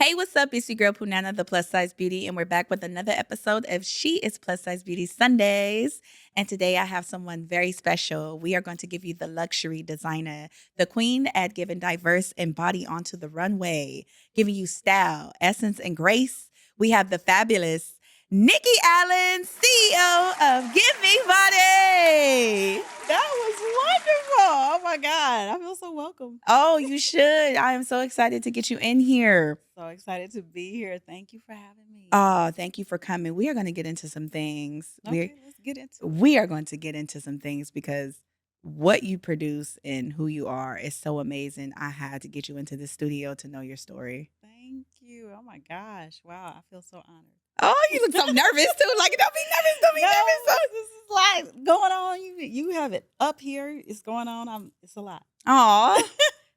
Hey, what's up? It's your girl Punana, the Plus Size Beauty, and we're back with another episode of She is Plus Size Beauty Sundays. And today I have someone very special. We are going to give you the luxury designer, the queen at giving diverse and body onto the runway, giving you style, essence, and grace. We have the fabulous Nyki Allen, CEO of Gyv Me Body. That was wonderful. Oh my God. I feel so welcome. Oh, you should. I am so excited to get you in here. So excited to be here. Thank you for having me. Oh, thank you for coming. We are going to get into some things. Okay, let's get into it. We are going to get into some things because what you produce and who you are is so amazing. I had to get you into the studio to know your story. Thank you. Oh my gosh. Wow. I feel so honored. Oh, you look so nervous too. Like, don't be nervous. Don't be nervous. This is like going on. You have it up here. It's going on. It's a lot. Aw.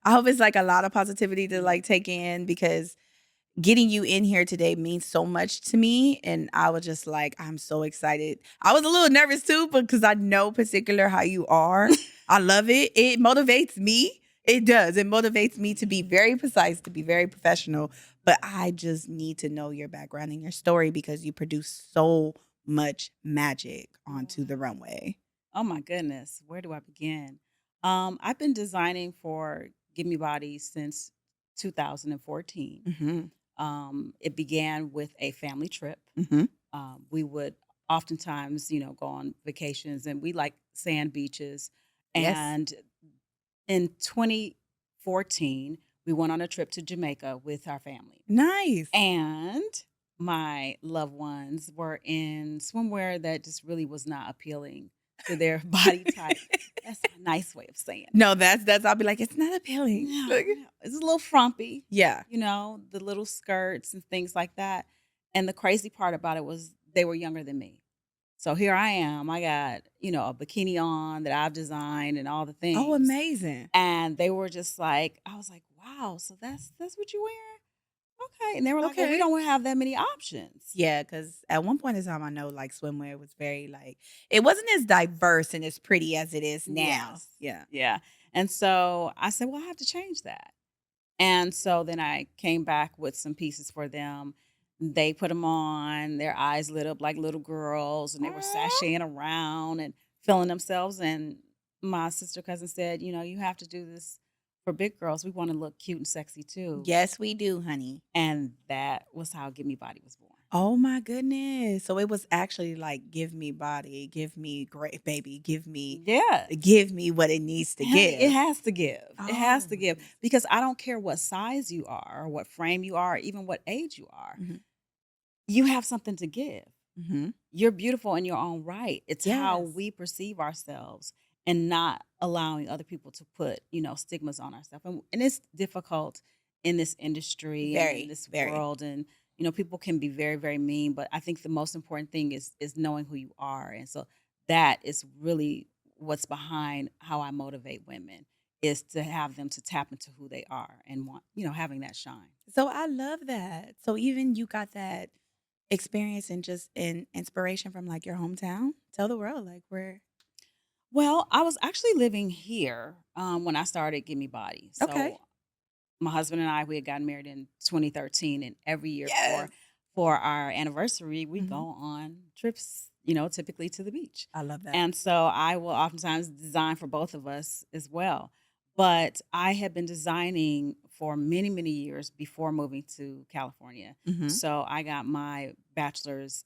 I hope it's like a lot of positivity to like take in because getting you in here today means so much to me. And I was just like, I'm so excited. I was a little nervous too, because I know particular how you are. I love it. It motivates me. It does. It motivates me to be very precise, to be very professional. But I just need to know your background and your story because you produce so much magic onto the runway. Oh my goodness. Where do I begin? I've been designing for Gyv Me Body since 2014. It began with a family trip. We would oftentimes, go on vacations, and we like sand beaches. Yes. And in 2014, we went on a trip to Jamaica with our family. Nice. And my loved ones were in swimwear that just really was not appealing to their body type. That's a nice way of saying it. No, that's I'll be like, it's not appealing. No, it's a little frumpy. Yeah. The little skirts and things like that. And the crazy part about it was they were younger than me. So here I am. I got, a bikini on that I've designed and all the things. Oh, amazing. And they were just like, I was like, wow, so that's what you're wearing? Okay. And they were like, well, we don't have that many options. Yeah, because at one point in time, I know like swimwear was very like, it wasn't as diverse and as pretty as it is now. Yes. Yeah. And so I said, well, I have to change that. And so then I came back with some pieces for them. They put them on, their eyes lit up like little girls, and they were sashaying around and feeling themselves. And my sister cousin said, you have to do this for big girls. We want to look cute and sexy too. Yes, we do, honey. And that was how Gyv Me Body was born. Oh my goodness. So it was actually like, give me body, give me great baby, give me what it needs to give. It has to give. It has to Oh. give. Because I don't care what size you are or what frame you are, or even what age you are. You have something to give. You're beautiful in your own right. It's how we perceive ourselves and not allowing other people to put, stigmas on ourselves. And it's difficult in this industry and in this world. And, people can be very, very mean. But I think the most important thing is knowing who you are. And so that is really what's behind how I motivate women, is to have them to tap into who they are and want, having that shine. So I love that. So even you got that experience and just in inspiration from like your hometown. Tell the world like where. Well, I was actually living here when I started Gyv Me Body. So my husband and I, we had gotten married in 2013, and every year for our anniversary, we go on trips, typically to the beach. I love that. And so I will oftentimes design for both of us as well. But I had been designing for many, many years before moving to California. So I got my bachelor's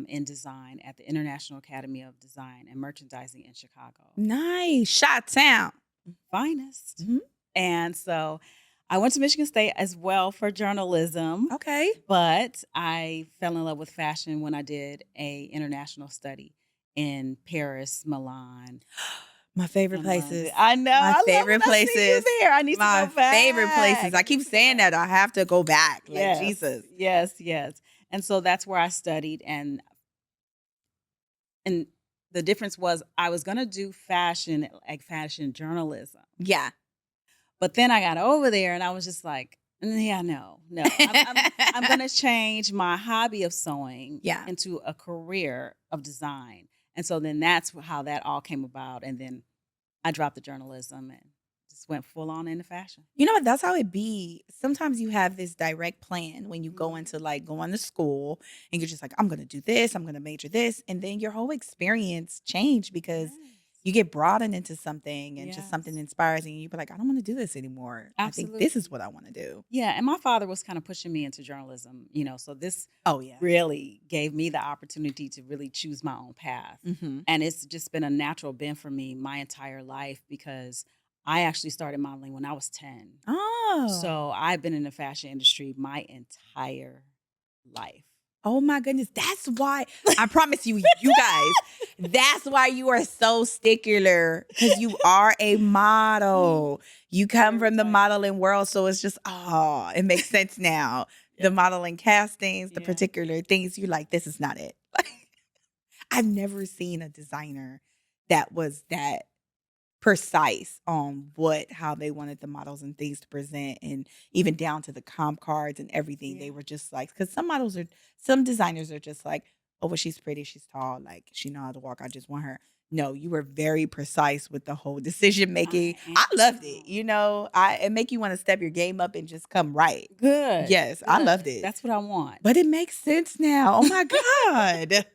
in design at the International Academy of Design and Merchandising in Chicago. Nice. Chi-town. Finest. And so I went to Michigan State as well for journalism. Okay. But I fell in love with fashion when I did a international study in Paris, Milan. My favorite places. I know. My favorite places. I see you there. I need to go back. My favorite places. I keep saying that. I have to go back. Like Jesus. Yes. And so that's where I studied. And the difference was I was going to do fashion, like fashion journalism. Yeah. But then I got over there and I was just like, yeah, no. I'm going to change my hobby of sewing into a career of design. And so then that's how that all came about. And then I dropped the journalism and just went full on into fashion. You know what? That's how it be. Sometimes you have this direct plan when you go Mhm. into like going to school and you're just like, I'm gonna do this, I'm gonna major this, and then your whole experience change because Yes. you get broadened into something and just something Yes. inspires and you be like, I don't want to do this anymore. I think this is Absolutely. what I want to do. Yeah, and my father was kind of pushing me into journalism, so this Oh yeah. really gave me the opportunity to really choose my own path. Mm-hmm. And it's just been a natural bent for me my entire life because I actually started modeling when I was 10. Oh. So I've been in the fashion industry my entire life. Oh my goodness. That's why I promise you, you guys, that's why you are so stickler because you are a model. You come from the Stereotype. modeling world. So it's just, oh, it makes sense now. The Yes. modeling castings, the Yeah. particular things you're like, this is not it. Like, I've never seen a designer that was that precise on how they wanted the models and things to present and even down to the comp cards and everything. They Yeah. were just like, because some designers are just like, oh, well, she's pretty, she's tall, like she know how to walk, I just want her. No, you were very precise with the whole decision making. I I loved it. am. It make you want to step your game up and just come right. Good. Yes, I loved Good. it. That's what I want. But it makes sense now. Oh my God.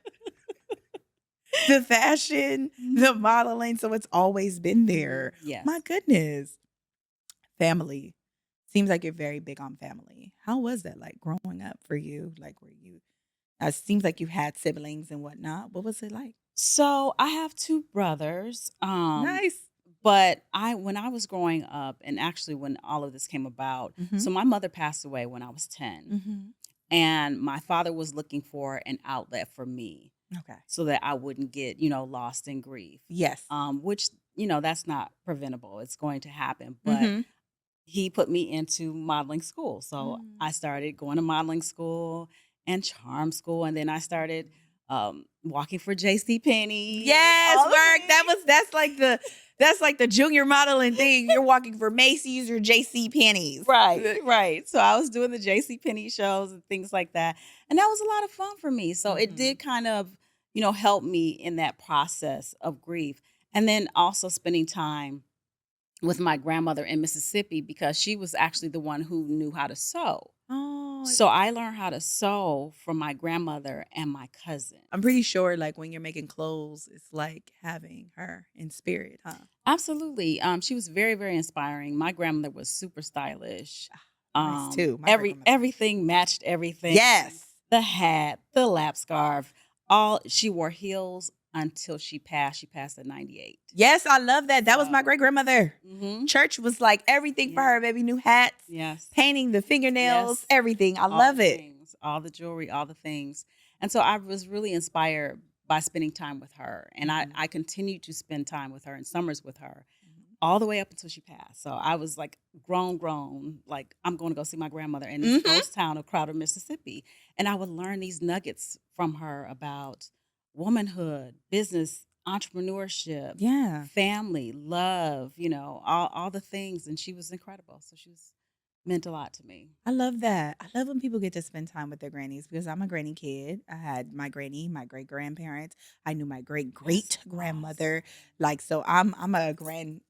The fashion, the Mhm. modeling. So it's always been there. My Yes. goodness. Family. Seems like you're very big on family. How was that like growing up for you? Like, were you, it seems like you had siblings and whatnot. What was it like? So I have two brothers. Nice. But when I was growing up, and actually when all of this came about, Mm-hmm. so my mother passed away when I was 10, Mm-hmm. and my father was looking for an outlet for me Okay. so that I wouldn't get, lost in grief. Yes. Which, that's not preventable. It's going to happen. But Mm-hmm. he put me into modeling school. So I started going to modeling school and charm school. And then I started walking for JC Penney and Yes, all the work. things. That's like the junior modeling thing. You're walking for Macy's or JC Penney's. Right, right. So I was doing the JC Penney shows and things like that. And that was a lot of fun for me. So it Mm-hmm. did kind of, help me in that process of grief. And then also spending time with my grandmother in Mississippi because she was actually the one who knew how to sew. Oh, So I learned how to sew from my grandmother and my cousin. I'm pretty sure like when you're making clothes, it's like having her in spirit, huh? Absolutely. She was very, very inspiring. My grandmother was super stylish. Nice too. My great grandmother. Everything matched everything. Yes. The hat, the lap scarf, all she wore heels until she passed. She passed at 98. Yes, I love that. That was my So, great grandmother. mhm. Church was like everything for her, Yeah. baby. New hats, Yes. painting the fingernails, Yes. everything. I All love the it. things, all the jewelry, all the things. And so I was really inspired by spending time with her. And Mhm. I continued to spend time with her and summers with her Mhm. all the way up until she passed. So I was like grown, like I'm going to go see my grandmother in this Mhm. ghost town of Crowder, Mississippi. And I would learn these nuggets from her about womanhood, business, entrepreneurship, Yeah. family, love, all the things. And she was incredible. So she was meant a lot to me. I love that. I love when people get to spend time with their grannies because I'm a granny kid. I had my granny, my great grandparents. I knew my great That's great grandmother. awesome. Like so I'm a grand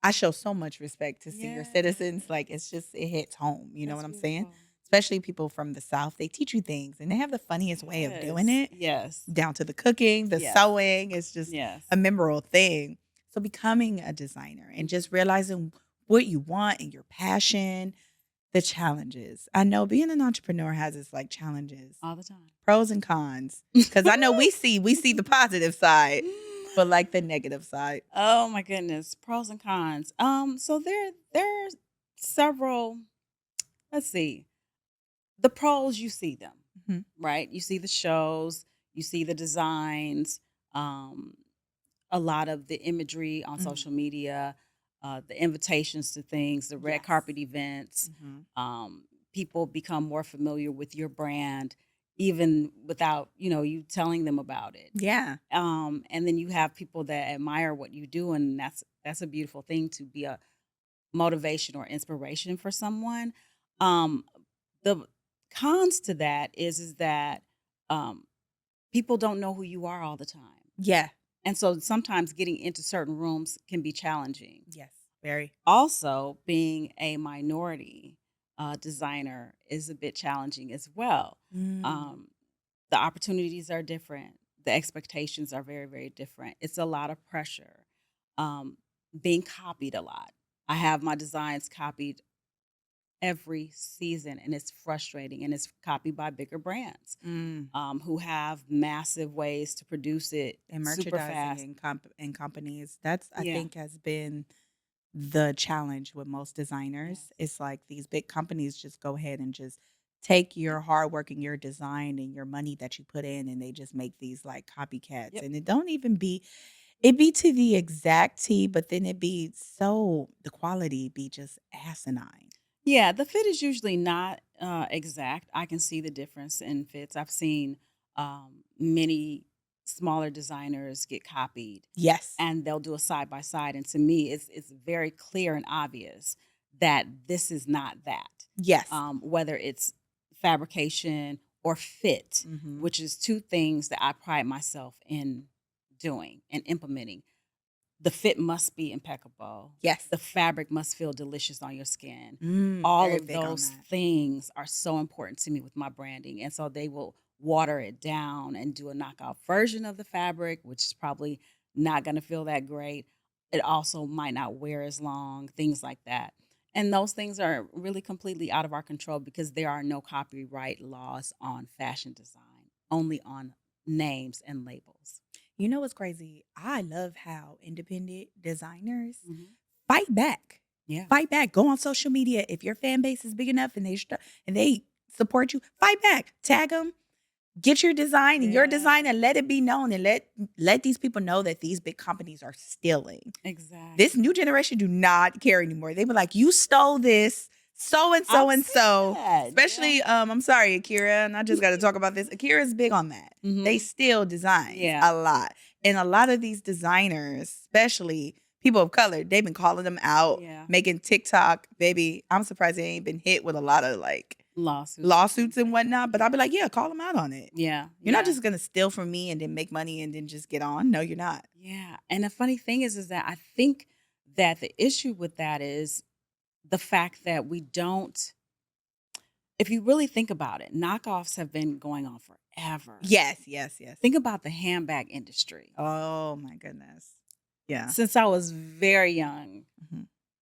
I show so much respect to senior citizens. Yes. Like it hits home. You know That's what I'm saying? beautiful. Especially people from the South. They teach you things and they have the funniest way of doing Yes. it. Yes. Down to the cooking, the Yes. sewing. It's just Yes. a memorable thing. So becoming a designer and just realizing what you want and your passion, the challenges. I know being an entrepreneur has its like challenges, All the time. pros and cons. Because I know we see the positive side, but like the negative side. Oh my goodness. Pros and cons. So there's several, let's see. The pros, you see them, Mhm. right? You see the shows, you see the designs, um, a lot of the imagery on Mhm. social media, the invitations to things, the red Yes. carpet events. Mhm. People become more familiar with your brand, even without you telling them about it. Yeah. And then you have people that admire what you do, and that's a beautiful thing to be a motivation or inspiration for someone. Um, the cons to that is that um, people don't know who you are all the time. Yeah. And so sometimes getting into certain rooms can be challenging Yes. Very. Also, being a minority designer is a bit challenging as well. Um, the opportunities are different. The expectations are very, very different. It's a lot of pressure. Um, being copied a lot. I have my designs copied every season, and it's frustrating. And it's copied by bigger brands who have massive ways to produce it And super fast. merchandising and companies. That's, I Yeah. think, has been the challenge with most designers. Yes. It's like these big companies just go ahead and just take your hard work and your design and your money that you put in, and they just make these like copycats. Yep. And it don't even be, it be to the exact T, but then it be so, the quality be just asinine. Yeah, the fit is usually not exact. I can see the difference in fits. I've seen many smaller designers get copied, Yes. and they'll do a side by side. And to me, it's very clear and obvious that this is not that. Yes. Whether it's fabrication or fit, Mhm. which is two things that I pride myself in doing and implementing. The fit must be impeccable. Yes. The fabric must feel delicious on your skin. All Very of big on those that. things are so important to me with my branding. And so they will water it down and do a knockout version of the fabric, which is probably not going to feel that great. It also might not wear as long, things like that. And those things are really completely out of our control because there are no copyright laws on fashion design, only on names and labels. You know what's crazy? I love how independent designers Mhm. fight back. Yeah. Fight back. Go on social media. If your fan base is big enough and they support you, fight back. Tag them. Get your design and your design and let it be known, and let these people know that these big companies are stealing. Exactly. This new generation do not care anymore. They be like, you stole this, so and so and so. Especially, I'm sorry, Akira, and I just got to talk about this. Akira's big on that. They steal designs a lot. And a lot of these designers, especially people of color, they've been calling them out, making TikTok. Baby, I'm surprised they ain't been hit with a lot of like lawsuits and whatnot. But I'll be like, yeah, call them out on it. Yeah. You're not just going to steal from me and then make money and then just get on. No, you're not. Yeah. And the funny thing is that I think that the issue with that is the fact that we don't, if you really think about it, knockoffs have been going on forever. Yes. Think about the handbag industry. Oh my goodness. Yeah. Since I was very young,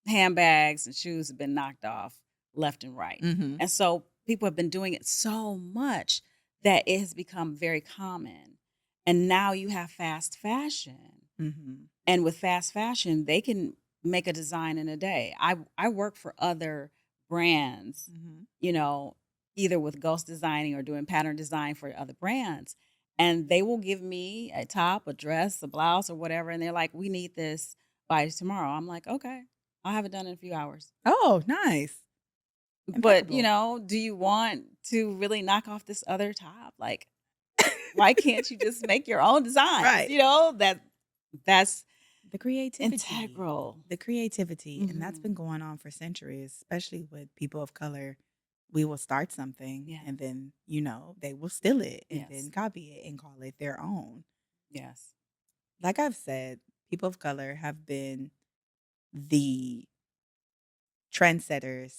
handbags and shoes have been knocked off left and right. And so people have been doing it so much that it has become very common. And now you have fast fashion. And with fast fashion, they can make a design in a day. I work for other brands, you know, either with ghost designing or doing pattern design for other brands. And they will give me a top, a dress, a blouse, or whatever. And they're like, we need this by tomorrow. I'm like, okay, I'll have it done in a few hours. Oh, nice. But, you know, do you want to really knock off this other top? Like, why can't you just make your own designs? Right. You know, that's the creativity. Integral. The creativity. And that's been going on for centuries, especially with people of color. We will start something and then, you know, they will steal it and then copy it and call it their own. Yes. Like I've said, people of color have been the trendsetters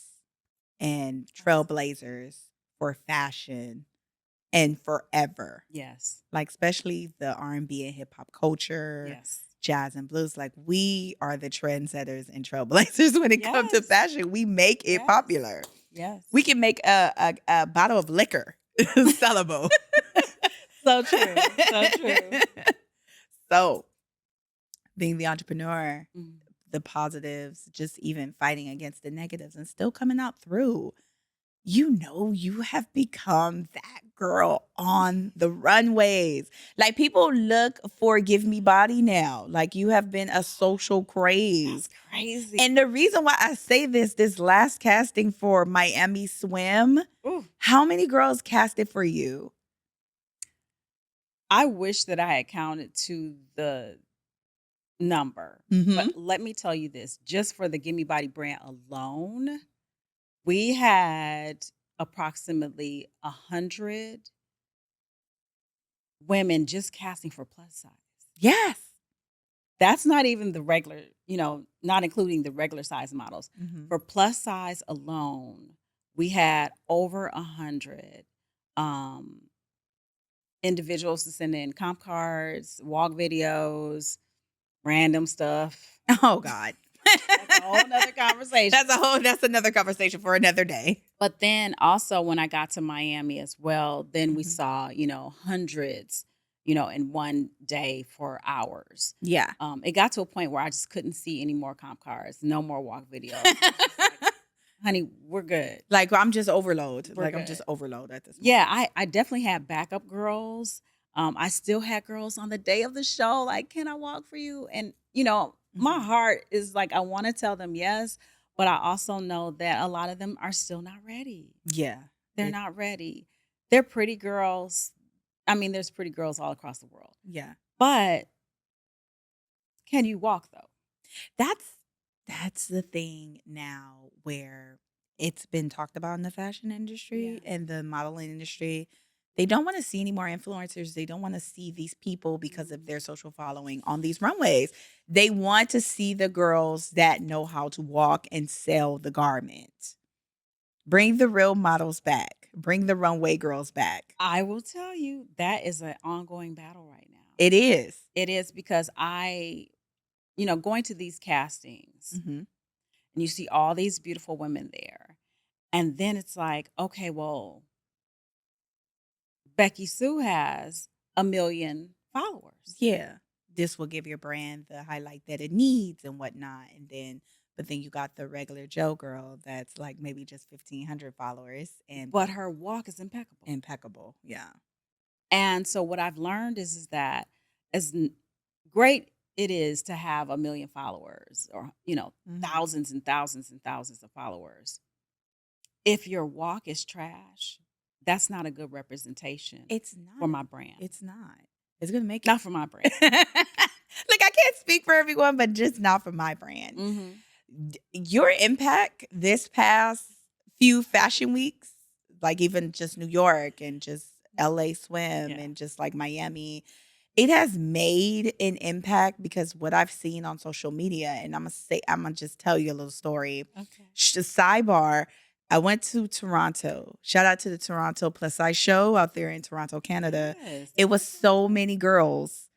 and trailblazers for fashion and forever. Yes. Like especially the R&B and hip hop culture, jazz and blues. Like we are the trendsetters and trailblazers when it comes to fashion. We make it popular. Yes. We can make a bottle of liquor sellable. So true. So true. So being the entrepreneur, the positives, just even fighting against the negatives and still coming out through. You know, you have become that girl on the runways. Like people look for Gyv Me Body now. Like you have been a social craze. That's crazy. And the reason why I say this last casting for Miami Swim, how many girls casted for you? I wish that I had counted to the number. But let me tell you this, just for the Gyv Me Body brand alone, we had approximately 100 women just casting for plus size. Yes. That's not even the regular, not including the regular size models. Mhm. For plus size alone, we had over 100 um, individuals to send in comp cards, walk videos, random stuff. Oh God. That's a whole nother conversation. That's another conversation for another day. But then also when I got to Miami as well, then we Mhm. saw, hundreds, in one day for hours. Yeah. It got to a point where I just couldn't see any more comp cards, no more walk videos. I was just like, honey, we're good. Like I'm just overload. We're I'm good. just overload at this moment. Yeah, I definitely had backup girls. I still had girls on the day of the show, like, can I walk for you? And, my Mhm. heart is like, I want to tell them yes, but I also know that a lot of them are still not ready. Yeah. They're not ready. They're pretty girls. I mean, there's pretty girls all across the world. Yeah. But can you walk though? That's the thing now where it's been talked about in the fashion industry and the modeling industry. They don't want to see any more influencers. They don't want to see these people because of their social following on these runways. They want to see the girls that know how to walk and sell the garment. Bring the real models back. Bring the runway girls back. I will tell you, that is an ongoing battle right now. It is. It is because going to these castings Mhm. and you see all these beautiful women there. And then it's like, okay, well, Becky Sue has 1 million followers. Yeah. This will give your brand the highlight that it needs and whatnot. But then you got the regular Joe girl that's like maybe just 1,500 followers But her walk is impeccable. impeccable. Yeah. And so what I've learned is that great it is to have 1 million followers or, thousands and thousands and thousands of followers. If your walk is trash, that's not a good representation It's not. for my brand. It's not. It's going to make Not for my brand. Like, I can't speak for everyone, but just not for my brand. Mm-hmm. Your impact this past few fashion weeks, like even just New York and just LA Swim and just like Miami, it has made an impact because what I've seen on social media, and I'm gonna just tell you a little story. Okay. Sidebar, I went to Toronto. Shout out to the Toronto Plus Size Show out there in Toronto, Canada. Yes. It was so many girls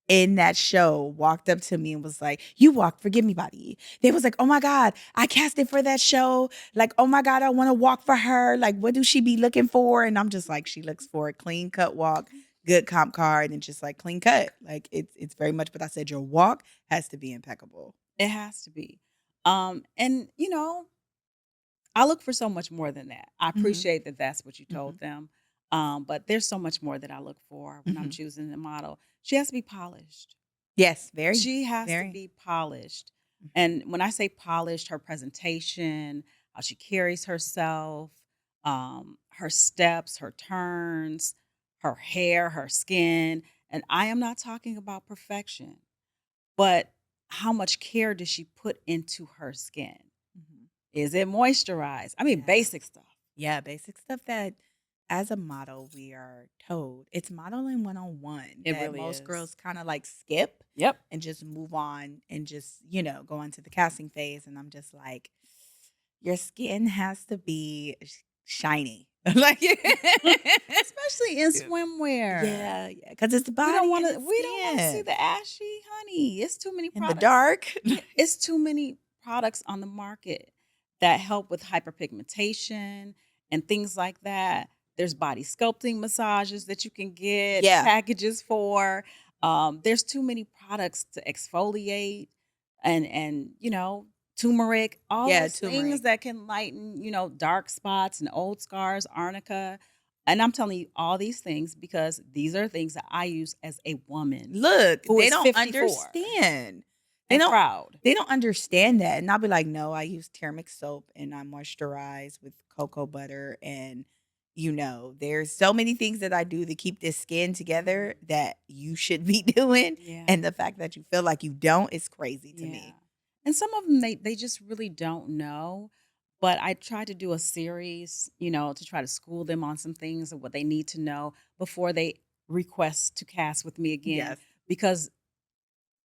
in that show walked up to me and was like, "You walk for Gyv Me Body." They was like, "Oh my God, I casted for that show. Like, oh my God, I want to walk for her. Like, what do she be looking for?" And I'm just like, she looks for a clean cut walk, good comp card, and just like clean cut. Like it's very much, but I said your walk has to be impeccable. It has to be. And I look for so much more than that. I appreciate that that's what you told them. But there's so much more that I look for when I'm choosing a model. She has to be polished. Yes, very. She has very. to be polished. And when I say polished, her presentation, how she carries herself, her steps, her turns, her hair, her skin. And I am not talking about perfection, but how much care does she put into her skin? Is it moisturized? I mean, basic stuff. Yeah, basic stuff that as a model we are told. It's modeling 101. It that really most is. girls kind of like skip Yep. and just move on and just, go into the casting phase. And I'm just like, your skin has to be shiny. Like Especially in swimwear. Yeah, because it's the body. We don't want and to. the We don't want to see skin. the ashy, honey. It's too many in products. the dark. It's too many products on the market that help with hyperpigmentation and things like that. There's body sculpting massages that you can get packages for. There's too many products to exfoliate and turmeric, all those things that can lighten, dark spots and old scars, arnica. And I'm telling you all these things because these are things that I use as a woman. Look, who they is don't 54 understand. and proud. They don't understand that. And I'll be like, no, I use turmeric soap and I moisturize with cocoa butter. And, there's so many things that I do to keep this skin together that you should be doing. Yeah. And the fact that you feel like you don't is crazy to me. And some of them, they just really don't know. But I try to do a series, to try to school them on some things of what they need to know before they request to cast with me again. Yes. Because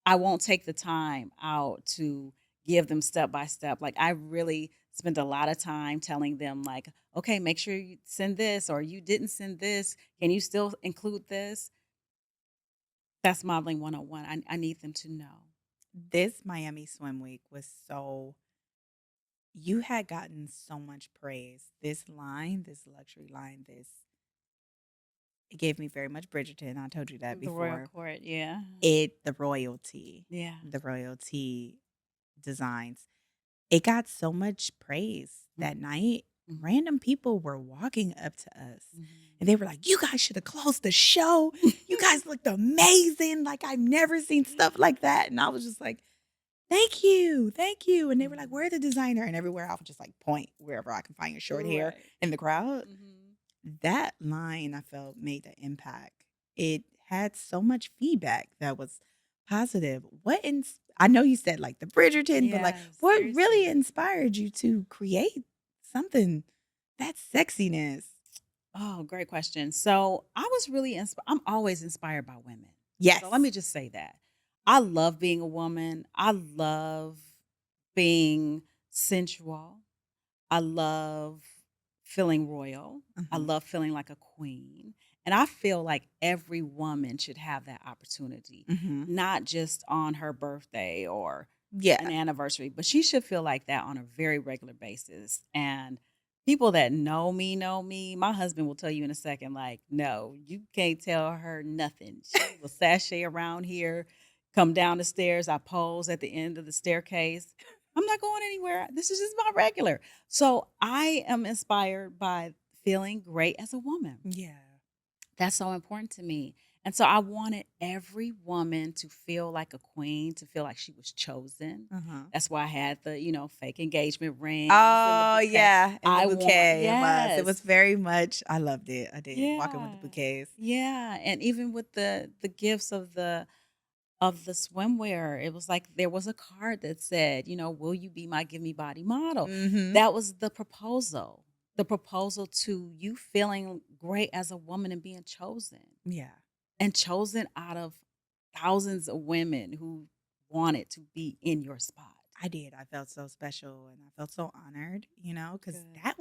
I won't take the time out to give them step by step. Like, I really spent a lot of time telling them, like, okay, make sure you send this, or you didn't send this. Can you still include this? That's modeling 101. I need them to know. This Miami Swim Week was so, you had gotten so much praise. This line, this luxury line, it gave me very much Bridgerton. I told you that The Royal before. Court, yeah. The royalty, Yeah. the royalty designs. It got so much praise that night. Random people were walking up to us and they were like, "You guys should have closed the show. You guys looked amazing. Like, I've never seen stuff like that." And I was just like, "Thank you. Thank you." And they were like, "Where's the designer?" And everywhere I would just like point wherever I can find your short hair in the crowd. That line, I felt, made the impact. It had so much feedback that was positive. I know you said like the Bridgerton, but like what really inspired you to create something that sexiness? Oh, great question. So I was really I'm always inspired by women. Yes. So let me just say that. I love being a woman. I love being sensual. I love feeling royal. I love feeling like a queen. And I feel like every woman should have that opportunity, not just on her birthday or an anniversary, but she should feel like that on a very regular basis. And people that know me know me. My husband will tell you in a second, like, no, you can't tell her nothing. She will sashay around here, come down the stairs. I pose at the end of the staircase. I'm not going anywhere. This is just my regular. So I am inspired by feeling great as a woman. Yeah. That's so important to me. And so I wanted every woman to feel like a queen, to feel like she was chosen. That's why I had the, fake engagement ring. Oh, yeah. And the bouquet. Yes. It was very much, I loved it. I did. Walking with the bouquets. Yeah. And even with the gifts of the swimwear, it was like there was a card that said, will you be my Gyv Me Body model? That was the proposal to you feeling great as a woman and being chosen. Yeah. And chosen out of thousands of women who wanted to be in your spot. I did. I felt so special and I felt so honored, because that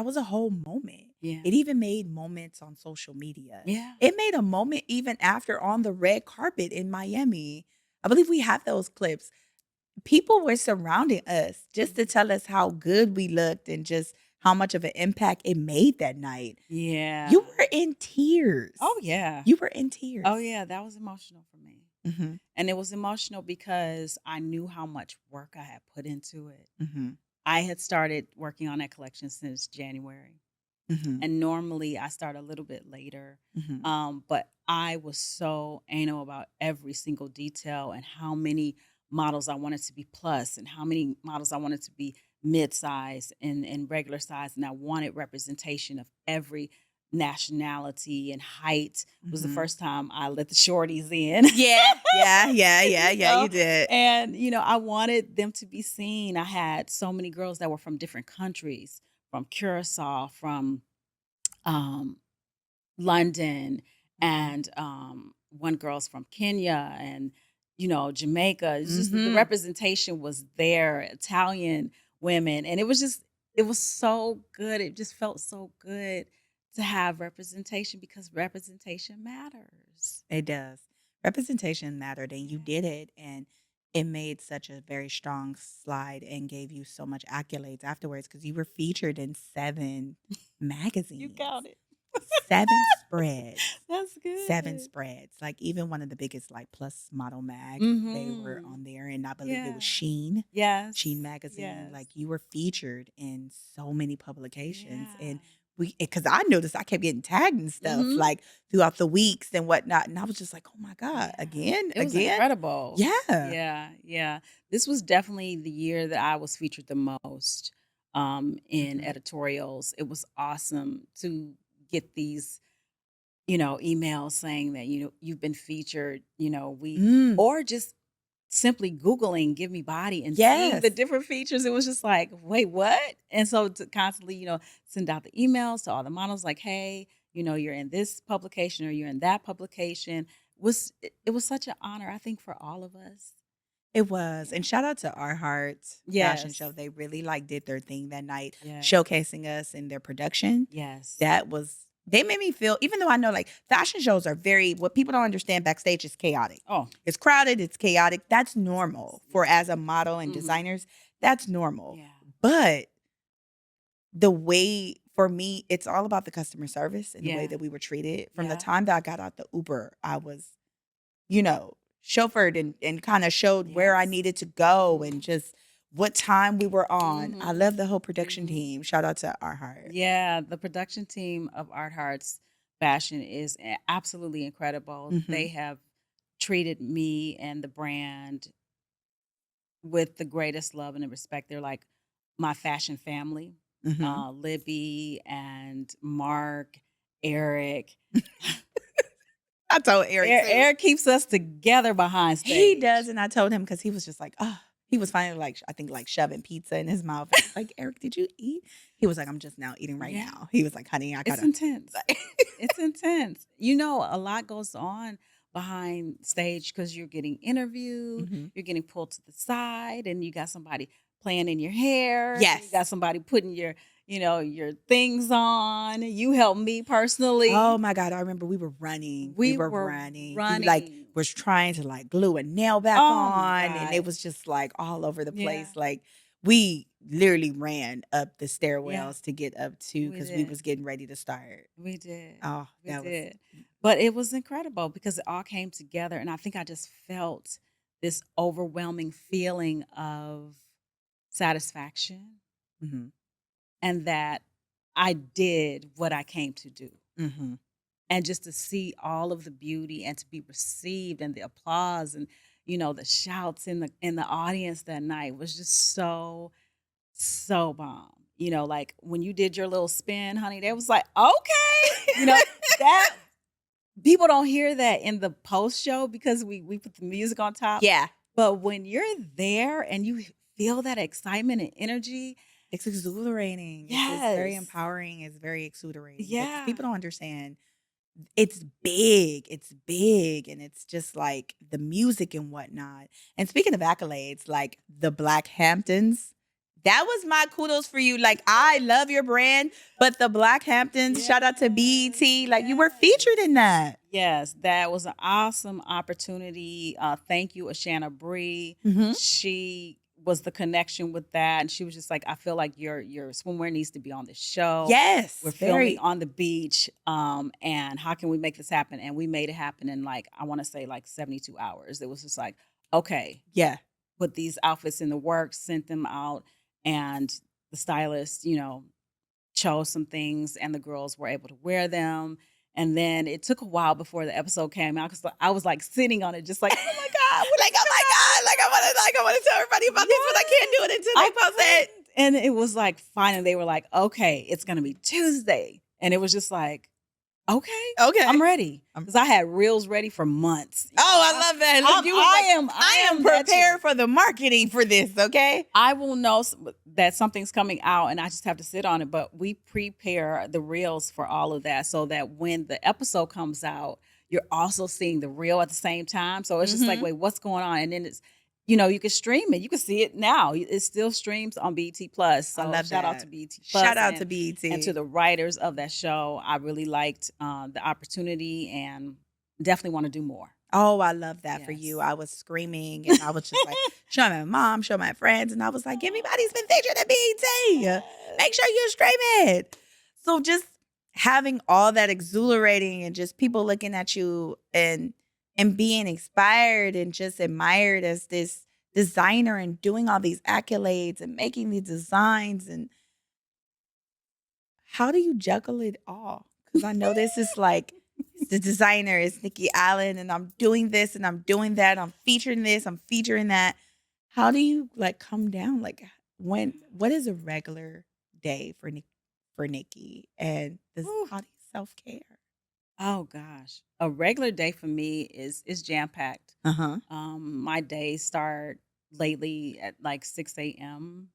was a whole moment. Yeah. It even made moments on social media. Yeah. It made a moment even after on the red carpet in Miami. I believe we have those clips. People were surrounding us just to tell us how good we looked and just how much of an impact it made that night. Yeah. You were in tears. Oh, yeah. You were in tears. Oh, yeah. That was emotional for me. And it was emotional because I knew how much work I had put into it. I had started working on that collection since January. And normally I start a little bit later. But I was so anal about every single detail and how many models I wanted to be plus and how many models I wanted to be mid-size and regular size. And I wanted representation of every nationality and height. It was the first time I let the shorties in. Yeah, you did. And, I wanted them to be seen. I had so many girls that were from different countries, from Curacao, from London, and one girl's from Kenya and, Jamaica. It's just the representation was there, Italian women. And it was so good. It just felt so good to have representation because representation matters. It does. Representation mattered and you did it. And it made such a very strong slide and gave you so much accolades afterwards because you were featured in 7 magazines. You got it. 7 spreads. That's good. 7 spreads. Like even one of the biggest like plus model mag, they were on there. And I believe it was Sheen. Yes. Sheen magazine. Like you were featured in so many publications. And because I noticed I kept getting tagged and stuff like throughout the weeks and whatnot. And I was just like, oh my God, again? It was incredible. Yeah. Yeah. This was definitely the year that I was featured the most in editorials. It was awesome to get these, emails saying that, you've been featured, or just simply Googling Gyv Me Body and seeing the different features. It was just like, wait, what? And so to constantly, send out the emails to all the models like, hey, you're in this publication or you're in that publication. it was such an honor, I think, for all of us. It was. And shout out to Our Heart Fashion Show. Yes. They really like did their thing that night, Yes. showcasing us in their production. Yes. They made me feel, even though I know like fashion shows are what people don't understand backstage is chaotic. Oh, It's crowded, it's chaotic. That's normal for as a model and designers. That's normal. yeah. But the way, for me, it's all about the customer service and the way that we were treated. From the time that I got out the Uber, I was, chauffeured and kind of showed where I needed to go and just what time we were on. I love the whole production team. Shout out to Art Heart. Yeah, the production team of Art Heart's fashion is absolutely incredible. They have treated me and the brand with the greatest love and respect. They're like my fashion family. Libby and Mark, Eric. I told Eric too. Eric keeps us together behind stage. He does, and I told him because he was just like, oh, he was finally like, I think like shoving pizza in his mouth. I was like, Eric, did you eat? He was like, I'm just now eating right now. He was like, honey, I gotta. It's intense. It's intense. A lot goes on behind stage because you're getting interviewed, you're getting pulled to the side, and you got somebody playing in your hair. Yes. You got somebody putting your things on. You helped me personally. Oh my God. I remember we were running. We were running. He like was trying to like glue a nail back on. And it was just like all over the place. Like we literally ran up the stairwells to get up to because we was getting ready to start. We did. Oh, we did. But it was incredible because it all came together. And I think I just felt this overwhelming feeling of satisfaction and that I did what I came to do. And just to see all of the beauty and to be received and the applause and the shouts in the audience that night was just so bomb. Like when you did your little spin, honey, they was like, okay. That people don't hear that in the post show because we put the music on top. Yeah. But when you're there and you feel that excitement and energy, it's exhilarating. Yes. It's very empowering. It's very exhilarating. Yeah. People don't understand. It's big. And it's just like the music and whatnot. And speaking of accolades, like the Black Hamptons, that was my kudos for you. Like, I love your brand, but the Black Hamptons, shout out to BET, like you were featured in that. Yes, that was an awesome opportunity. Thank you, Ashana Bree. She was the connection with that. And she was just like, I feel like your swimwear needs to be on the show. Yes. We're filming on the beach. And how can we make this happen? And we made it happen in I want to say 72 hours. It was just like, okay. Yeah. Put these outfits in the works, sent them out. And the stylist, chose some things and the girls were able to wear them. And then it took a while before the episode came out because I was sitting on it just like, oh my God. Like, oh my God. I want to tell everybody about this, but I can't do it until they post it. And it was finally they were like, okay, it's going to be Tuesday. And it was just like, okay, I'm ready. Because I had reels ready for months. Oh, I love that. I am prepared for the marketing for this, okay? I will know that something's coming out and I just have to sit on it. But we prepare the reels for all of that so that when the episode comes out, you're also seeing the reel at the same time. So it's just like, wait, what's going on? And then it's, you can stream it. You can see it now. It still streams on BET Plus. So shout out to BET Plus. Shout out to BET. And to the writers of that show. I really liked the opportunity and definitely want to do more. Oh, I love that for you. I was screaming and I was just like, show my mom, show my friends. And I was like, Gyv Me Body's been featured at BET. Make sure you stream it. So just having all that exhilarating and just people looking at you and being inspired and just admired as this designer and doing all these accolades and making these designs. And how do you juggle it all? Because I know this is the designer is Nyki Allen and I'm doing this and I'm doing that. I'm featuring this, I'm featuring that. How do you come down? What is a regular day for Nyki? And how do you self-care? Oh gosh, a regular day for me is jam-packed. My days start lately at 6 a.m.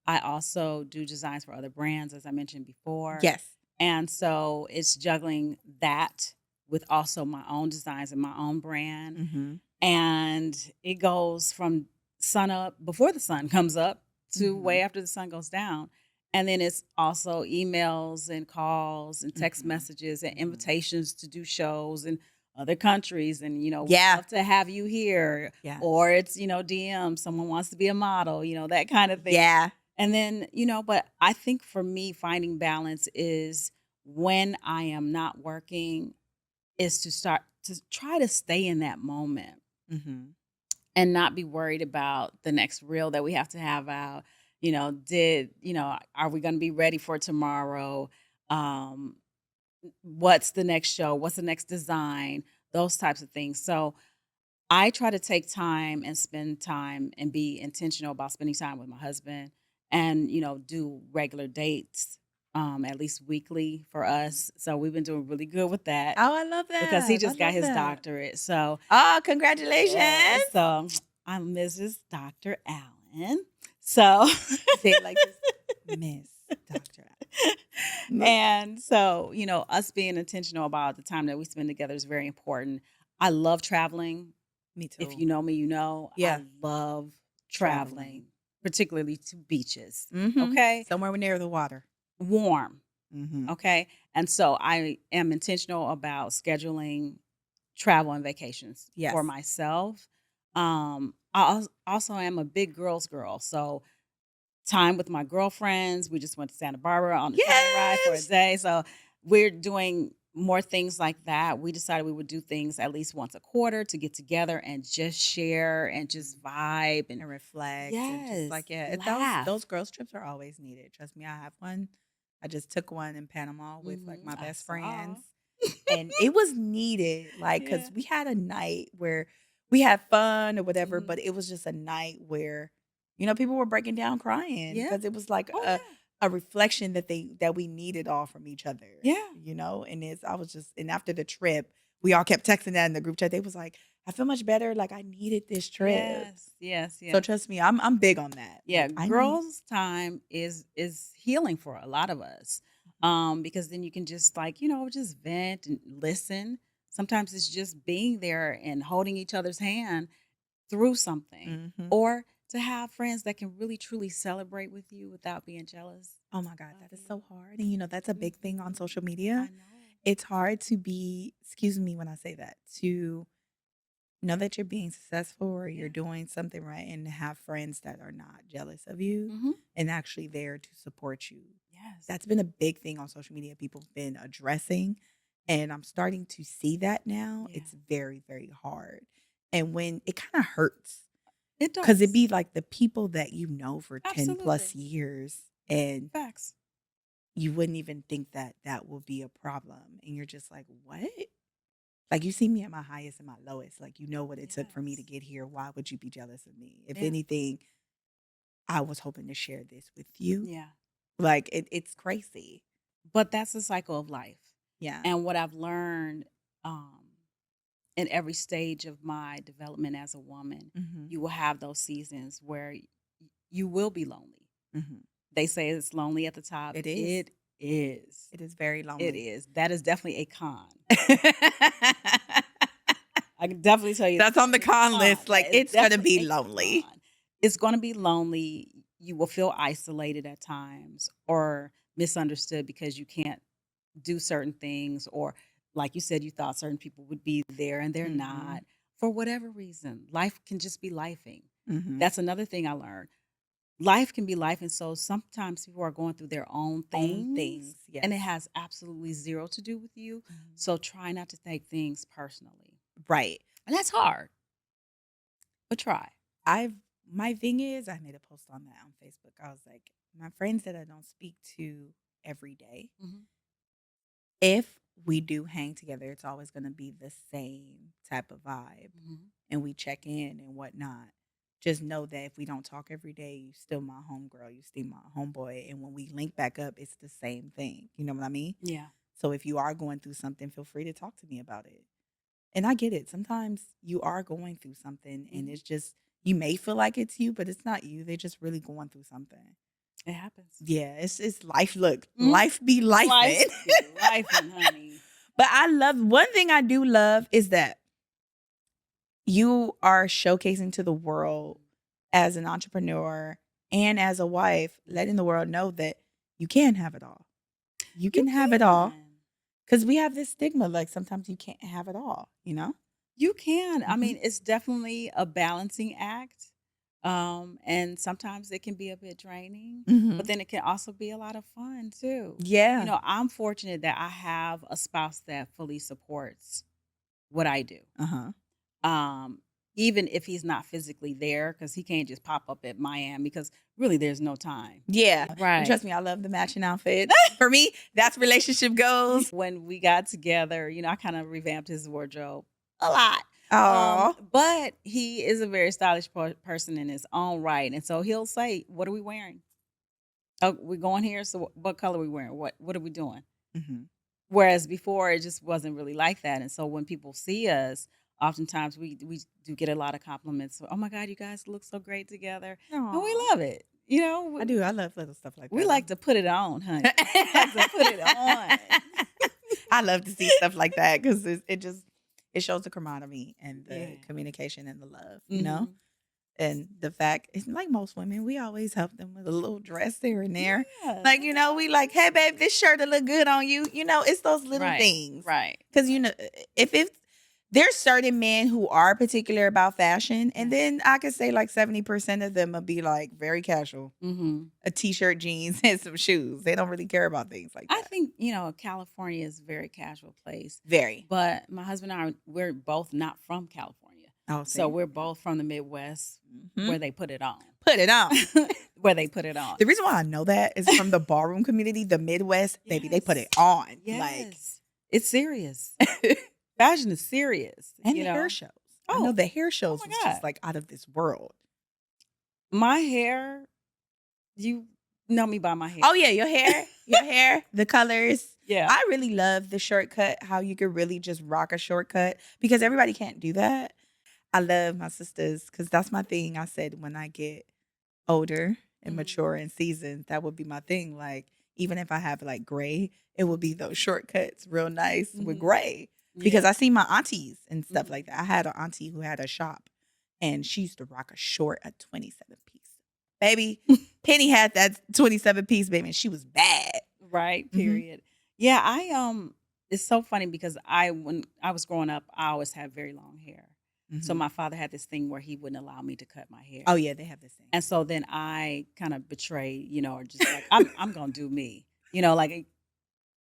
I also do designs for other brands, as I mentioned before. Yes. And so it's juggling that with also my own designs and my own brand. Mm-hmm. And it goes from sun up before the sun comes up to way after the sun goes down. And then it's also emails and calls and text messages and invitations to do shows in other countries. And, we'd love to have you here. Yeah. Or it's, DM, someone wants to be a model, that kind of thing. Yeah. And then, but I think for me, finding balance is when I am not working, is to try to stay in that moment. Mm-hmm. And not be worried about the next reel that we have to have out. Are we going to be ready for tomorrow? What's the next show? What's the next design? Those types of things. So I try to take time and spend time and be intentional about spending time with my husband and, do regular dates. At least weekly for us. So we've been doing really good with that. Oh, I love that. Because he just got his doctorate. So congratulations. Yeah, so I'm Mrs. Dr. Allen. So say it like this, Miss Dr. Allen. And so, us being intentional about the time that we spend together is very important. I love traveling. Me too. If you know me, Yeah. I love traveling. Particularly to beaches. Mm-hmm. Okay. Somewhere near the water. Warm. Mm-hmm. Okay. And so I am intentional about scheduling travel and vacations for myself. I also am a big girls girl. So time with my girlfriends. We just went to Santa Barbara on a train ride for a day. So we're doing more things like that. We decided we would do things at least once a quarter to get together and just share and just vibe and reflect. Yes, and just laugh. Those girls trips are always needed. Trust me, I have one. I just took one in Panama with my best friends. And it was needed, because we had a night where we had fun or whatever, but it was just a night where, people were breaking down crying because it was like a reflection that we needed all from each other. Yeah. And after the trip, we all kept texting that in the group chat. They was like, I feel much better. Like I needed this trip. Yes. So trust me, I'm big on that. Yeah, girls' time is healing for a lot of us. Because then you can just just vent and listen. Sometimes it's just being there and holding each other's hand through something. Or to have friends that can really truly celebrate with you without being jealous. Oh my God, that is so hard. And that's a big thing on social media. I know. It's hard to be, excuse me when I say that, to know that you're being successful or you're doing something right and have friends that are not jealous of you and actually there to support you. Yes. That's been a big thing on social media people have been addressing. And I'm starting to see that now. Yeah. It's very, very hard. And when it kind of hurts. It does. Because it'd be like the people that you know for 10 plus Absolutely. years. And Facts. you wouldn't even think that that will be a problem. And you're just like, what? Like you see me at my highest and my lowest. Like you know what it took for me to get here. Why would you be jealous of me? If anything, I was hoping to share this with you. Yeah. Like it's crazy. But that's the cycle of life. Yeah. And what I've learned in every stage of my development as a woman, you will have those seasons where you will be lonely. They say it's lonely at the top. It is. It is. It is very lonely. It is. That is definitely a con. I can definitely tell you. That's on the con list. Like it's going to be lonely. It's going to be lonely. You will feel isolated at times or misunderstood because you can't do certain things, or like you said, you thought certain people would be there and they're not for whatever reason. Life can just be lifing. That's another thing I learned. Life can be life, and so sometimes people are going through their own things and it has absolutely zero to do with you. So try not to take things personally. Right. And that's hard, but try. My thing is, I made a post on that on Facebook. I was like, my friends that I don't speak to every day, if we do hang together, it's always going to be the same type of vibe, and we check in and whatnot. Just know that if we don't talk every day, you still my homegirl, you still my homeboy. And when we link back up, it's the same thing. You know what I mean? Yeah. So if you are going through something, feel free to talk to me about it. And I get it. Sometimes you are going through something and it's just, you may feel like it's you, but it's not you. They're just really going through something. It happens. Yeah, it's life. Look, life be life. Life be life, honey. But one thing I do love is that you are showcasing to the world as an entrepreneur and as a wife, letting the world know that you can have it all. You can have it all. Because we have this stigma, like sometimes you can't have it all, you know? You can. I mean, it's definitely a balancing act. And sometimes it can be a bit draining, but then it can also be a lot of fun too. Yeah. I'm fortunate that I have a spouse that fully supports what I do. Even if he's not physically there, because he can't just pop up at Miami, because really there's no time. Yeah. Right. And trust me, I love the matching outfit. For me, that's relationship goals. When we got together, I kind of revamped his wardrobe a lot. Oh. But he is a very stylish person in his own right. And so he'll say, "What are we wearing? Oh, we're going here. So what color are we wearing? What are we doing?" Whereas before, it just wasn't really like that. And so when people see us, oftentimes we do get a lot of compliments. Oh my God, you guys look so great together. And we love it. I do. I love little stuff like that. We like to put it on, honey. We like to put it on. I love to see stuff like that because it shows the camaraderie and the communication and the love, you know? And the fact, it's like most women, we always help them with a little dress here and there. Yeah. Like, we like, hey, babe, this shirt will look good on you. It's those little things. Right. Because, if there's certain men who are particular about fashion, and then I could say like 70% of them will be like very casual. A t-shirt, jeans, and some shoes. They don't really care about things like that. I think, California is a very casual place. Very. But my husband and I, we're both not from California. Oh, so we're both from the Midwest where they put it on. Put it on. Where they put it on. The reason why I know that is from the ballroom community, the Midwest, baby, they put it on. Yes. Like, it's serious. Fashion is serious. And the hair shows. I know the hair shows was just like out of this world. My hair, you know me by my hair. Oh, yeah, your hair, the colors. Yeah. I really love the shortcut, how you could really just rock a shortcut because everybody can't do that. I love my sisters because that's my thing. I said when I get older and mature and seasoned, that would be my thing. Like, even if I have like gray, it would be those shortcuts real nice with gray. Because I see my aunties and stuff like that. I had an auntie who had a shop and she used to rock a 27 piece. Baby, Penny had that 27 piece, baby, and she was bad. Right, period. Yeah, it's so funny because when I was growing up, I always had very long hair. So my father had this thing where he wouldn't allow me to cut my hair. Oh, yeah, they have this thing. And so then I kind of betrayed, or just like, I'm going to do me. Like,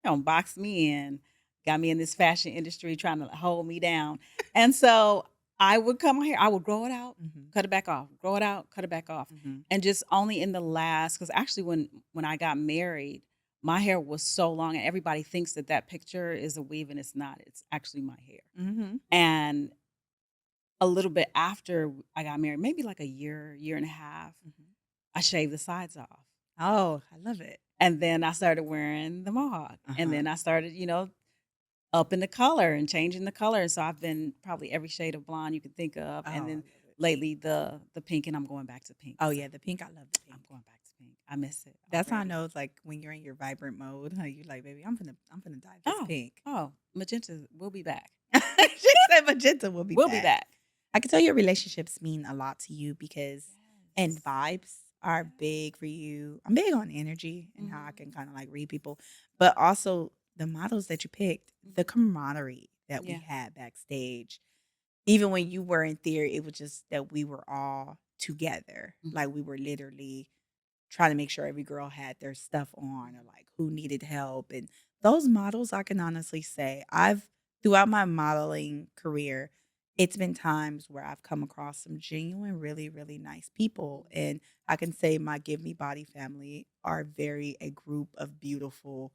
box me in, got me in this fashion industry trying to hold me down. And so I would cut my hair. I would grow it out, cut it back off, grow it out, cut it back off. And just only in the last, because actually when I got married, my hair was so long and everybody thinks that picture is a weave and it's not. It's actually my hair. And a little bit after I got married, maybe like a year and a half, I shaved the sides off. Oh, I love it. And then I started wearing the mohawk. And then I started, upping the color and changing the color. And so I've been probably every shade of blonde you can think of. Oh, and then lately the pink, and I'm going back to pink. Oh, yeah, the pink. I love the pink. I'm going back to pink. I miss it. That's how I know it's like when you're in your vibrant mode, how you like, baby, I'm gonna dye this pink. Oh, magenta, we'll be back. She said magenta will be back. We'll be back. I can tell your relationships mean a lot to you because, and vibes are big for you. I'm big on energy and how I can kind of like read people, but also the models that you picked, the camaraderie that we had backstage. Even when you were in theory, it was just that we were all together. Like we were literally trying to make sure every girl had their stuff on or like who needed help. And those models, I can honestly say, throughout my modeling career, it's been times where I've come across some genuine, really, really nice people. And I can say my Gyv Me Body family are a group of beautiful,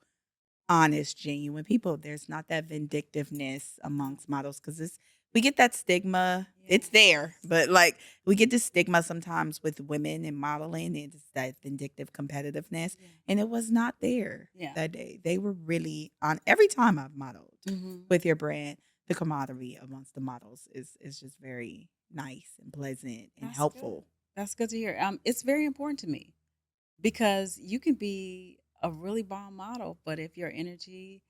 honest, genuine people. There's not that vindictiveness amongst models because we get that stigma. It's there, but like we get this stigma sometimes with women in modeling and it's that vindictive competitiveness. And it was not there that day. They were really on every time I've modeled with your brand. The camaraderie amongst the models is just very nice and pleasant and helpful. That's good to hear. It's very important to me because you can be a really bomb model, but if your energy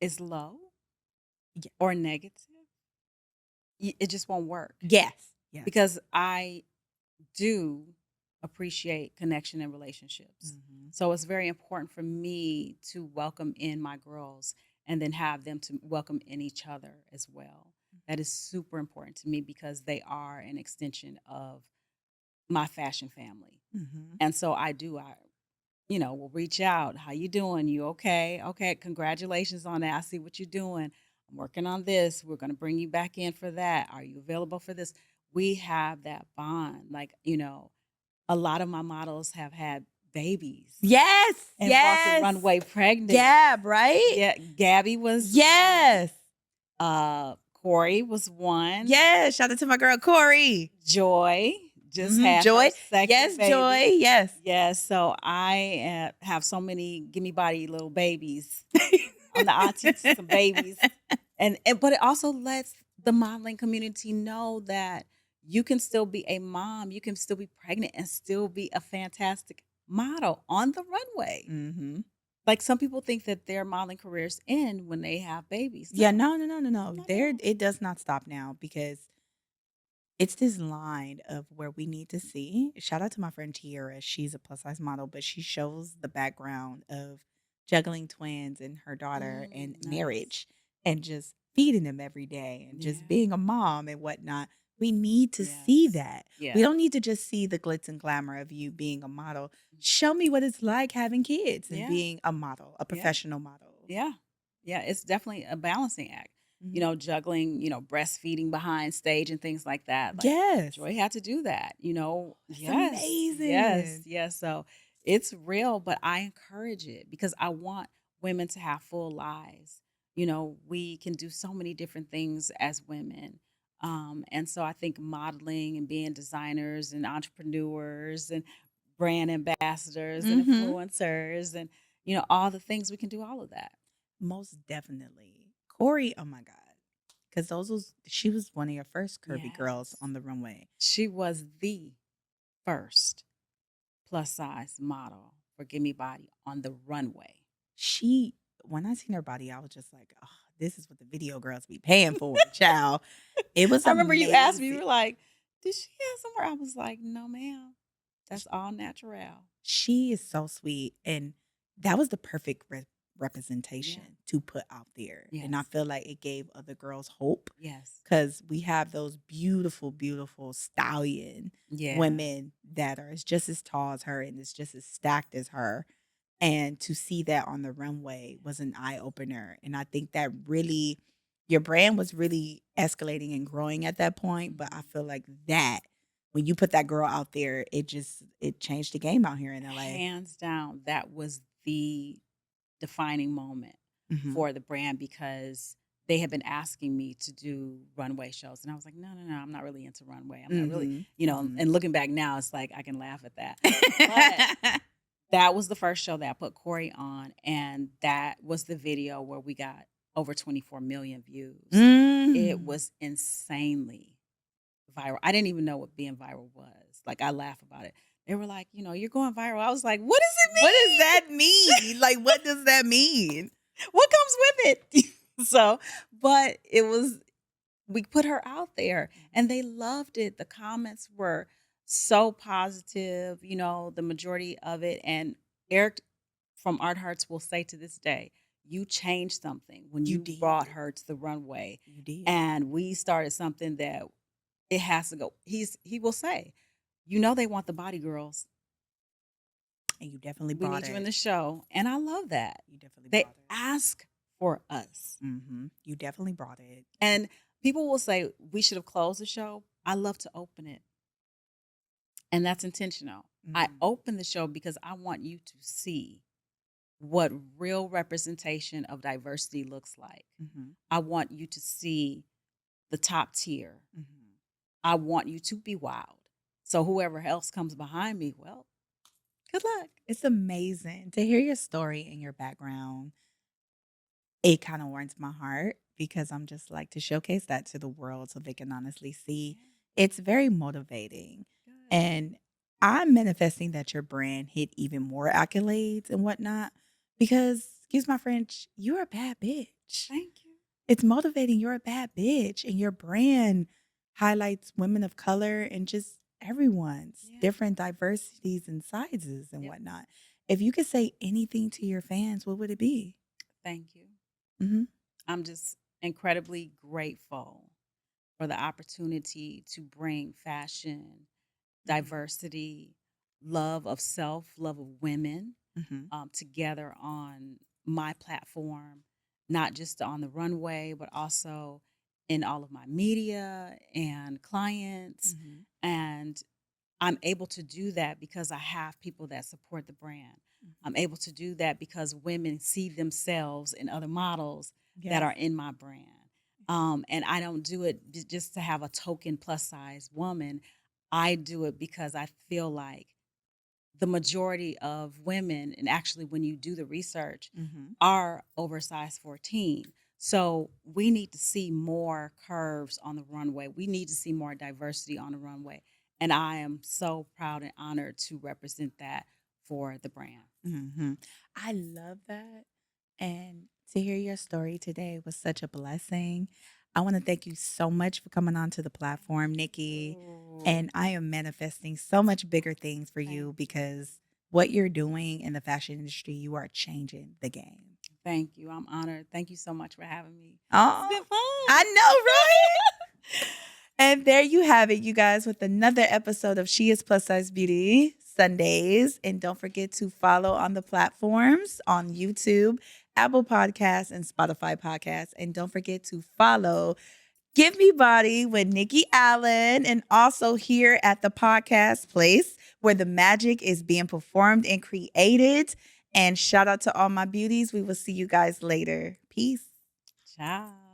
is low Yeah. or negative, it just won't work. Yes. Yes. Because I do appreciate connection and relationships. Mhm. So it's very important for me to welcome in my girls and then have them to welcome in each other as well. That is super important to me because they are an extension of my fashion family. Mhm. And so I will reach out. How you doing? You okay? Okay, congratulations on that. I see what you're doing. I'm working on this. We're going to bring you back in for that. Are you available for this? We have that bond. Like, a lot of my models have had babies Yes. and walked the runway pregnant. Gab, right? Yeah, Gabby was Yes. Corey was one. Yes. Shout out to my girl Corey. Joy just had Joy. her second Yes, baby. Joy. Yes. Yes, so I have so many Gyv Me Body little babies. I'm the auntie to some babies. But it also lets the modeling community know that you can still be a mom, you can still be pregnant and still be a fantastic model on the runway. Mm-hmm. Like some people think that their modeling careers end when they have babies. Yeah, No. no. It does not stop now because it's this line of where we need to see. Shout out to my friend Tiara. She's a plus size model, but she shows the background of juggling twins and her daughter and Nice. marriage and just feeding them every day and just Yeah. being a mom and whatnot. We need to Yes. see that. Yeah. We don't need to just see the glitz and glamour of you being a model. Show me what it's like having kids and Yeah. being a model, a professional model. Yeah. Yeah. It's definitely a balancing act. Mhm. Juggling, breastfeeding behind stage and things like that. Like, Yes. Joy had to do that, That's Yes. amazing. Yes. So it's real, but I encourage it because I want women to have full lives. We can do so many different things as women. And so I think modeling and being designers and entrepreneurs and brand ambassadors and Mhm. influencers and, all the things, we can do all of that. Most definitely. Corey, oh my God. Because she was one of your first curvy girls Yes. on the runway. She was the first plus size model for Gyv Me Body on the runway. When I seen her body, I was just like, oh, this is what the video girls be paying for, child. It was I remember you asked me, you amazing. were like, did she have somewhere? I was like, no, ma'am. That's all natural. She is so sweet. And that was the perfect representation to put out there. And I Yes. feel like it gave other girls hope Yes. because we have those beautiful, beautiful stallion Yeah. women that are just as tall as her and is just as stacked as her. And to see that on the runway was an eye opener. And I think that really, your brand was really escalating and growing at that point. But I feel like that when you put that girl out there, it changed the game out here in LA. Hands down, that was the defining moment Mhm. for the brand because they had been asking me to do runway shows. And I was like, no, I'm not really into runway. I'm not really, Mhm. and looking back now, it's like I can laugh at that. But that was the first show that I put Corey on. And that was the video where we got over 24 million views. It was insanely viral. I didn't even know what being viral was. Like, I laugh about it. They were like, you're going viral. I was like, what does it mean? What does that mean? Like, what does that mean? What comes with it? So, but we put her out there and they loved it. The comments were so positive, the majority of it. And Eric from Art Hearts will say to this day, you changed something when You you brought did. her to the runway. You did. And we started something that it has to go. He will say, they want the body girls. And you definitely We brought need it. you in the show. And I love that. You definitely They brought it. ask for us. Mm-hmm. You definitely brought it. And people will say, we should have closed the show. I love to open it. And that's intentional. Mm-hmm. I open the show because I want you to see what real representation of diversity looks like. Mm-hmm. I want you to see the top tier. Mm-hmm. I want you to be wild. So whoever else comes behind me, well, good luck. It's amazing to hear your story and your background. It kind of warms my heart because I'm just like to showcase that to the world so they can honestly see. It's very motivating. Good. And I'm manifesting that your brand hit even more accolades and whatnot because, excuse my French, you're a bad bitch. bitch. Thank you. It's motivating. You're a bad bitch. And your brand highlights women of color and just everyone's different diversities and sizes and whatnot. If you could say anything to your fans, what would it be? Thank you. Mm-hmm. I'm just incredibly grateful for the opportunity to bring fashion, diversity, love of self, love of women together on my platform, not just on the runway, but also in all of my media and clients. And I'm able to do that because I have people that support the brand. I'm able to do that because women see themselves in other models that are in my brand. And I don't do it just to have a token plus size woman. I do it because I feel like the majority of women, and actually when you do the research, are oversized 14. So we need to see more curves on the runway. We need to see more diversity on the runway. And I am so proud and honored to represent that for the brand. I love that. And to hear your story today was such a blessing. I want to thank you so much for coming onto the platform, Nyki. And I am manifesting so much bigger things for you because what you're doing in the fashion industry, you are changing the game. Thank you. I'm honored. Thank you so much for having me. Oh, It's been fun. I know, right? And there you have it, you guys, with another episode of She is Plus Size Beauty Sundays. And don't forget to follow on the platforms on YouTube, Apple Podcasts, and Spotify Podcasts. And don't forget to follow Gyv Me Body with Nyki Allen, and also here at the podcast place where the magic is being performed and created. And shout out to all my beauties. We will see you guys later. Peace. Ciao.